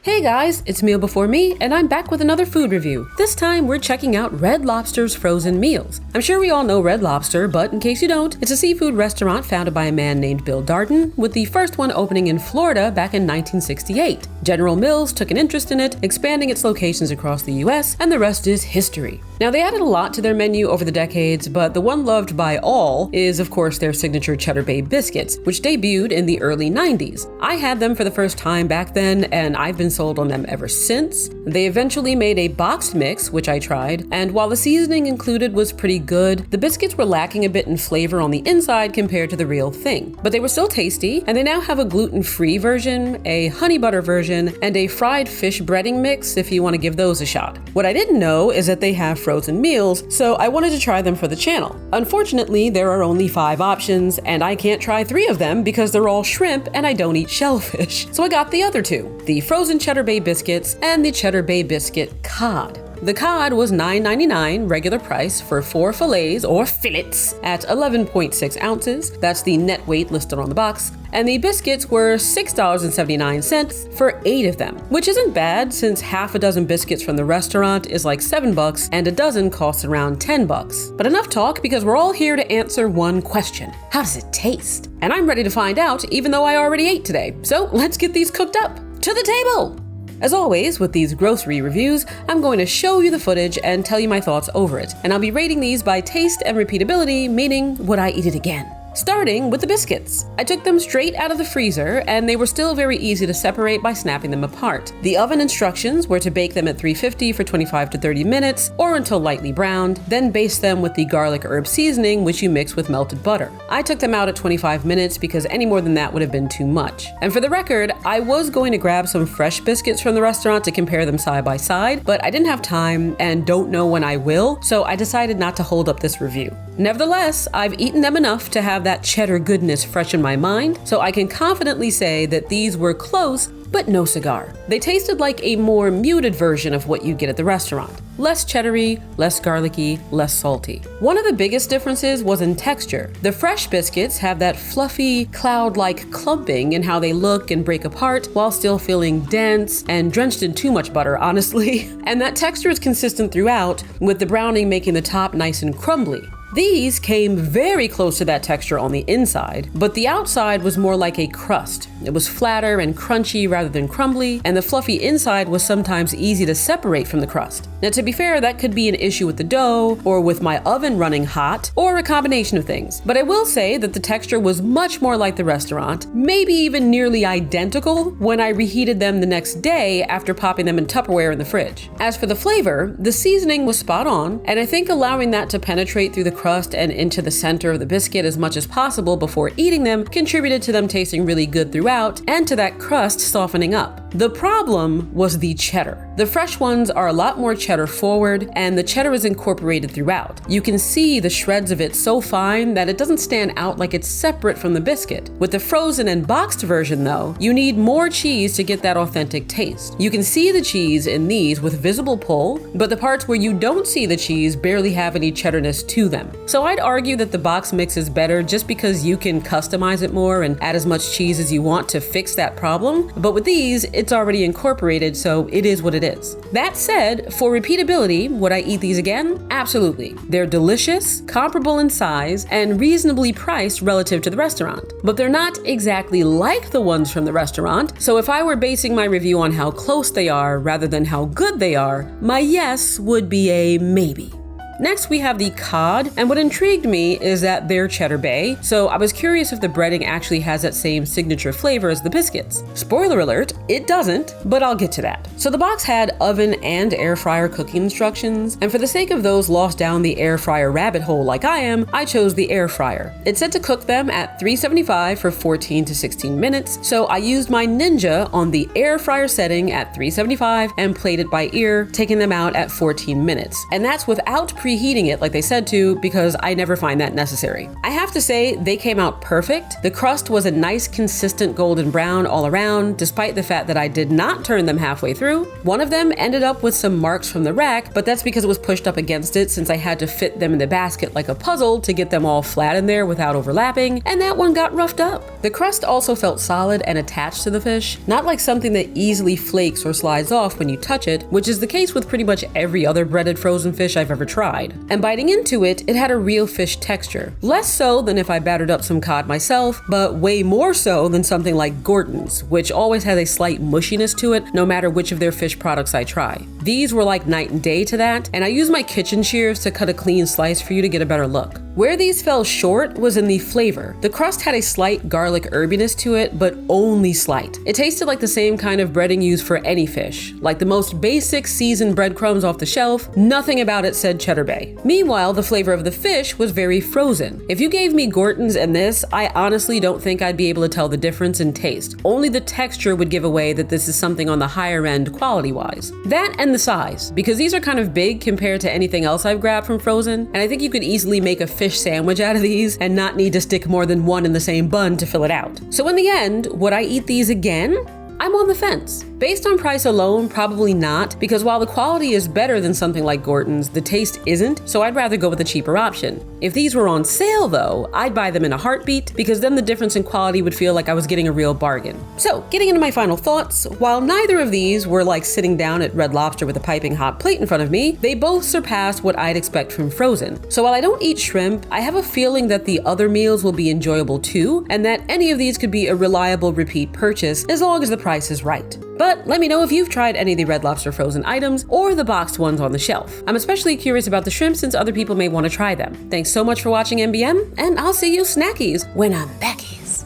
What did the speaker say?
Hey guys, it's Meal Before Me, and I'm back with another food review. This time we're checking out Red Lobster's frozen meals. I'm sure we all know Red Lobster, but in case you don't, it's a seafood restaurant founded by a man named Bill Darden, with the first one opening in Florida back in 1968. General Mills took an interest in it, expanding its locations across the US, and the rest is history. Now, they added a lot to their menu over the decades, but the one loved by all is, of course, their signature Cheddar Bay Biscuits, which debuted in the early 90s. I had them for the first time back then, and I've been sold on them ever since. They eventually made a boxed mix, which I tried, and while the seasoning included was pretty good, the biscuits were lacking a bit in flavor on the inside compared to the real thing. But they were still tasty, and they now have a gluten-free version, a honey butter version, and a fried fish breading mix if you want to give those a shot. What I didn't know is that they have frozen meals, so I wanted to try them for the channel. Unfortunately, there are only 5 options, and I can't try 3 of them because they're all shrimp and I don't eat shellfish. So I got the other 2, the frozen Cheddar Bay Biscuits and the Cheddar Bay Biscuit Cod. The cod was $9.99 regular price for 4 fillets or fillets at 11.6 ounces. That's the net weight listed on the box. And the biscuits were $6.79 for 8 of them, which isn't bad since half a dozen biscuits from the restaurant is like $7 and a dozen costs around $10. But enough talk, because we're all here to answer one question. How does it taste? And I'm ready to find out, even though I already ate today. So let's get these cooked up. To the table! As always, with these grocery reviews, I'm going to show you the footage and tell you my thoughts over it. And I'll be rating these by taste and repeatability, meaning would I eat it again? Starting with the biscuits. I took them straight out of the freezer, and they were still very easy to separate by snapping them apart. The oven instructions were to bake them at 350 for 25 to 30 minutes, or until lightly browned, then baste them with the garlic herb seasoning, which you mix with melted butter. I took them out at 25 minutes because any more than that would have been too much. And for the record, I was going to grab some fresh biscuits from the restaurant to compare them side by side, but I didn't have time and don't know when I will, so I decided not to hold up this review. Nevertheless, I've eaten them enough to have that cheddar goodness fresh in my mind, so I can confidently say that these were close, but no cigar. They tasted like a more muted version of what you get at the restaurant. Less cheddary, less garlicky, less salty. One of the biggest differences was in texture. The fresh biscuits have that fluffy, cloud-like clumping in how they look and break apart while still feeling dense and drenched in too much butter, honestly. And that texture is consistent throughout, with the browning making the top nice and crumbly. These came very close to that texture on the inside, but the outside was more like a crust. It was flatter and crunchy rather than crumbly, and the fluffy inside was sometimes easy to separate from the crust. Now, to be fair, that could be an issue with the dough, or with my oven running hot, or a combination of things. But I will say that the texture was much more like the restaurant, maybe even nearly identical when I reheated them the next day after popping them in Tupperware in the fridge. As for the flavor, the seasoning was spot on, and I think allowing that to penetrate through the crust and into the center of the biscuit as much as possible before eating them contributed to them tasting really good throughout and to that crust softening up. The problem was the cheddar. The fresh ones are a lot more cheddar forward, and the cheddar is incorporated throughout. You can see the shreds of it so fine that it doesn't stand out like it's separate from the biscuit. With the frozen and boxed version though, you need more cheese to get that authentic taste. You can see the cheese in these with visible pull, but the parts where you don't see the cheese barely have any cheddarness to them. So I'd argue that the box mix is better just because you can customize it more and add as much cheese as you want to fix that problem. But with these, it's already incorporated, so it is what it is. That said, for repeatability, would I eat these again? Absolutely. They're delicious, comparable in size, and reasonably priced relative to the restaurant. But they're not exactly like the ones from the restaurant, so if I were basing my review on how close they are rather than how good they are, my yes would be a maybe. Next, we have the cod, and what intrigued me is that they're Cheddar Bay, so I was curious if the breading actually has that same signature flavor as the biscuits. Spoiler alert, it doesn't, but I'll get to that. So the box had oven and air fryer cooking instructions, and for the sake of those lost down the air fryer rabbit hole like I am, I chose the air fryer. It said to cook them at 375 for 14 to 16 minutes, so I used my Ninja on the air fryer setting at 375 and played it by ear, taking them out at 14 minutes. And that's without preheating it like they said to, because I never find that necessary. I have to say, they came out perfect. The crust was a nice, consistent golden brown all around, despite the fact that I did not turn them halfway through. One of them ended up with some marks from the rack, but that's because it was pushed up against it since I had to fit them in the basket like a puzzle to get them all flat in there without overlapping, and that one got roughed up. The crust also felt solid and attached to the fish, not like something that easily flakes or slides off when you touch it, which is the case with pretty much every other breaded frozen fish I've ever tried. And biting into it, it had a real fish texture. Less so than if I battered up some cod myself, but way more so than something like Gorton's, which always has a slight mushiness to it no matter which of their fish products I try. These were like night and day to that, and I used my kitchen shears to cut a clean slice for you to get a better look. Where these fell short was in the flavor. The crust had a slight garlic herbiness to it, but only slight. It tasted like the same kind of breading used for any fish, like the most basic seasoned breadcrumbs off the shelf. Nothing about it said Cheddar Bay. Meanwhile, the flavor of the fish was very frozen. If you gave me Gorton's and this, I honestly don't think I'd be able to tell the difference in taste. Only the texture would give away that this is something on the higher end quality-wise. That and the size, because these are kind of big compared to anything else I've grabbed from frozen, and I think you could easily make a fish sandwich out of these and not need to stick more than one in the same bun to fill it out. So in the end, would I eat these again? I'm on the fence. Based on price alone, probably not, because while the quality is better than something like Gorton's, the taste isn't, so I'd rather go with a cheaper option. If these were on sale though, I'd buy them in a heartbeat, because then the difference in quality would feel like I was getting a real bargain. So, getting into my final thoughts, while neither of these were like sitting down at Red Lobster with a piping hot plate in front of me, they both surpassed what I'd expect from frozen. So while I don't eat shrimp, I have a feeling that the other meals will be enjoyable too, and that any of these could be a reliable repeat purchase as long as the price is right. But let me know if you've tried any of the Red Lobster frozen items or the boxed ones on the shelf. I'm especially curious about the shrimp since other people may want to try them. Thanks so much for watching MBM, and I'll see you snackies when I'm backies.